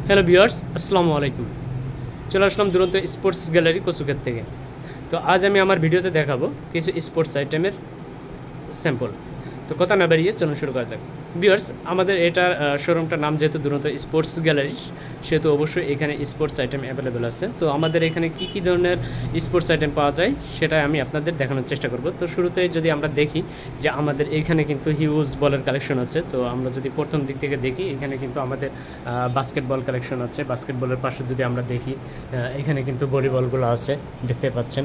Hello viewers, আসসালামু আলাইকুম। চলে আসলাম দুরন্ত স্পোর্টস গ্যালারি কচুকের থেকে। তো আজ আমি আমার ভিডিওতে দেখাবো কিছু স্পোর্টস আইটেমের স্যাম্পল। তো কথা না বাড়িয়ে চলুন শুরু করা যাক। ভিউয়ার্স, আমাদের এটার শোরুমটার নাম যেহেতু দুরন্ত স্পোর্টস গ্যালারি, সেহেতু অবশ্যই এখানে স্পোর্টস আইটেম অ্যাভেলেবেল আছে। তো আমাদের এখানে কী ধরনের স্পোর্টস আইটেম পাওয়া যায় সেটা আমি আপনাদের দেখানোর চেষ্টা করব। তো শুরুতে যদি আমরা দেখি যে আমাদের এখানে কিন্তু হিউজ বলের কালেকশন আছে। তো আমরা যদি প্রথম দিক থেকে দেখি, এখানে কিন্তু আমাদের বাস্কেটবল কালেকশন আছে। বাস্কেটবলের পাশে যদি আমরা দেখি, এখানে কিন্তু ভলিবলগুলো আছে, দেখতে পাচ্ছেন।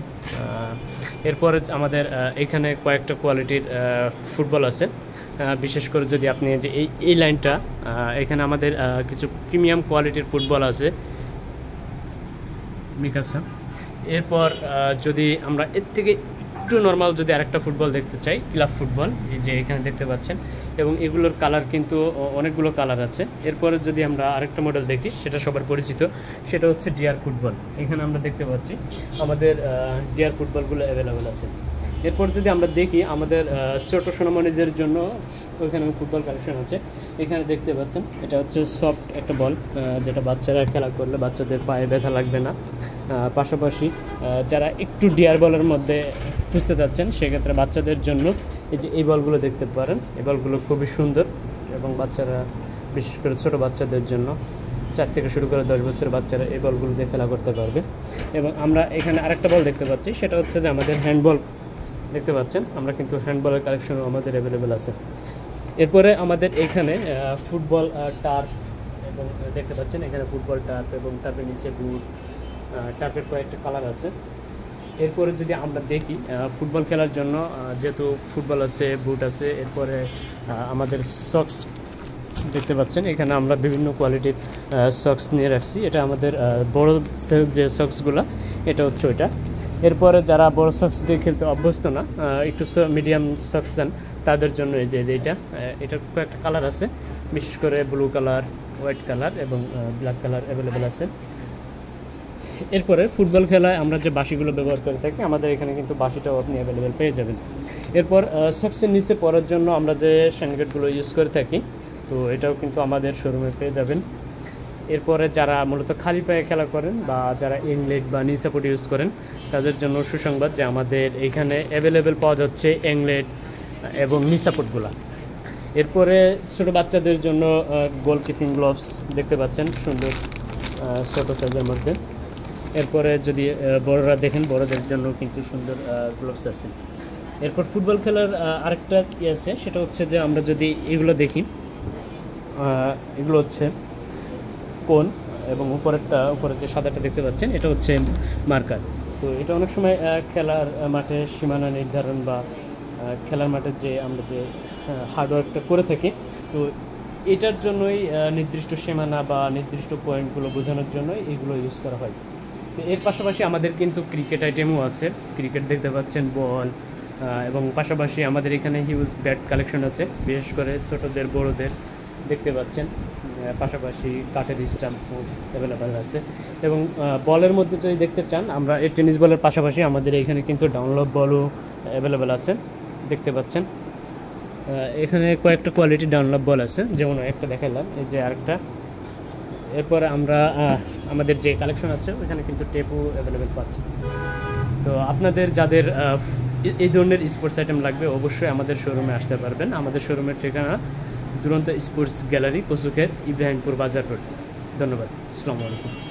এরপরে আমাদের এখানে কয়েকটা কোয়ালিটির ফুটবল আছে। বিশেষ করে যদি আপনি যে এই লাইনটা, এখানে আমাদের কিছু প্রিমিয়াম কোয়ালিটির ফুটবল আছে মিকাসা। এরপর যদি আমরা এর থেকে একটু নর্মাল যদি আরেকটা ফুটবল দেখতে চাই, ক্লাব ফুটবল, এই যে এখানে দেখতে পাচ্ছেন, এবং এগুলোর কালার কিন্তু অনেকগুলো কালার আছে। এরপরে যদি আমরা আরেকটা মডেল দেখি, সেটা সবার পরিচিত, সেটা হচ্ছে ডিয়ার ফুটবল। এখানে আমরা দেখতে পাচ্ছি আমাদের ডিয়ার ফুটবলগুলো অ্যাভেলেবেল আছে। এরপর যদি আমরা দেখি, আমাদের ছোটো সোনামণিদের জন্য ওইখানে ফুটবল কালেকশন আছে। এখানে দেখতে পাচ্ছেন এটা হচ্ছে সফট একটা বল, যেটা বাচ্চারা খেলা করলে বাচ্চাদের পায়ে ব্যথা লাগবে না। পাশাপাশি যারা একটু ডিয়ার বলের মধ্যে খুঁজতে যাচ্ছেন, সেক্ষেত্রে বাচ্চাদের জন্য এই যে এই বলগুলো দেখতে পারেন। এই বলগুলো খুবই সুন্দর এবং বাচ্চারা, বিশেষ করে ছোটো বাচ্চাদের জন্য, 4 থেকে শুরু করে 10 বছরের বাচ্চারা এই বলগুলো দিয়ে খেলা করতে পারবে। এবং আমরা এখানে আরেকটা বল দেখতে পাচ্ছি, সেটা হচ্ছে যে আমাদের হ্যান্ডবল দেখতে পাচ্ছেন। আমরা কিন্তু হ্যান্ডবলের কালেকশনও আমাদের অ্যাভেলেবেল আছে। এরপরে আমাদের এখানে ফুটবল টার্ফ, এবং দেখতে পাচ্ছেন এখানে ফুটবল টার্ফ এবং টার্ফের নিচে বুট, টার্ফের কয়েকটা কালার আছে। এরপরে যদি আমরা দেখি ফুটবল খেলার জন্য যেহেতু ফুটবল আছে, বুট আছে, এরপরে আমাদের সক্স দেখতে পাচ্ছেন। এখানে আমরা বিভিন্ন কোয়ালিটির সক্স নিয়ে রাখছি। এটা আমাদের বড় যে সক্সগুলো, এটা হচ্ছে ওইটা। এরপরে যারা বড় সক্স দিয়ে খেলতে অভ্যস্ত না, একটু মিডিয়াম সক্স দেন, তাদের জন্য এই যে এটার কয়েকটা কালার আছে, বিশেষ করে ব্লু কালার, হোয়াইট কালার এবং ব্ল্যাক কালার অ্যাভেলেবেল আছে। এরপরে ফুটবল খেলায় আমরা যে বাঁশিগুলো ব্যবহার করে থাকি, আমাদের এখানে কিন্তু বাঁশিটাও আপনি অ্যাভেলেবেল পেয়ে যাবেন। এরপর সক্সের নিচে পরার জন্য আমরা যে শ্যানগেটগুলো ইউজ করে থাকি, তো এটাও কিন্তু আমাদের শোরুমে পেয়ে যাবেন। এরপরে যারা মূলত খালি পায়ে খেলা করেন বা যারা এংলেট বা নি সাপোর্ট ইউজ করেন, তাদের জন্য সুসংবাদ যে আমাদের এখানে অ্যাভেলেবেল পাওয়া যাচ্ছে এংলেট এবং নি সাপোর্টগুলো। এরপরে ছোটো বাচ্চাদের জন্য গোলকিপিং গ্লোভস দেখতে পাচ্ছেন, সুন্দর ছোটো সাইজের মধ্যে। এরপরে যদি বড়রা দেখেন, বড়দের জন্য কিন্তু সুন্দর গ্লোভস আছে। এরপর ফুটবল খেলার আরেকটা ইয়ে আছে, সেটা হচ্ছে যে আমরা যদি এগুলো দেখি, এগুলো হচ্ছে কোন, এবং উপরে যে সাদাটা দেখতে পাচ্ছেন, এটা হচ্ছে মার্কার। তো এটা অনেক সময় খেলার মাঠে সীমানা নির্ধারণ বা খেলার মাঠে যে আমরা যে হার্ডওয়ার্কটা করে থাকি, তো এটার জন্যই নির্দিষ্ট সীমানা বা নির্দিষ্ট পয়েন্টগুলো বোঝানোর জন্যই এগুলো ইউজ করা হয়। তো এর পাশাপাশি আমাদের কিন্তু ক্রিকেট আইটেমও আছে। ক্রিকেট দেখতে পাচ্ছেন, বল, এবং পাশাপাশি আমাদের এখানে হিউজ ব্যাট কালেকশন আছে, বিশেষ করে ছোটোদের বড়োদের দেখতে পাচ্ছেন। পাশাপাশি কাঠের স্টাম্প অ্যাভেলেবেল আছে। এবং বলের মধ্যে যদি দেখতে চান, আমরা এই টেনিস বলের পাশাপাশি আমাদের এখানে কিন্তু ডাউনলোড বলও অ্যাভেলেবেল আছে, দেখতে পাচ্ছেন। এখানে কয়েকটা কোয়ালিটির ডাউনলোড বল আছে, যেমন একটা দেখালাম, এই যে আরেকটা। এরপরে আমরা আমাদের যে কালেকশন আছে, ওইখানে কিন্তু টেপও অ্যাভেলেবেল পাচ্ছি। তো আপনাদের যাদের এই ধরনের স্পোর্টস আইটেম লাগবে, অবশ্যই আমাদের শোরুমে আসতে পারবেন। আমাদের শোরুমের ঠিকানা দুরন্ত স্পোর্টস গ্যালারি, কচুক্ষেত, ইব্রাহিমপুর বাজার রোড। ধন্যবাদ। আসসালামু আলাইকুম।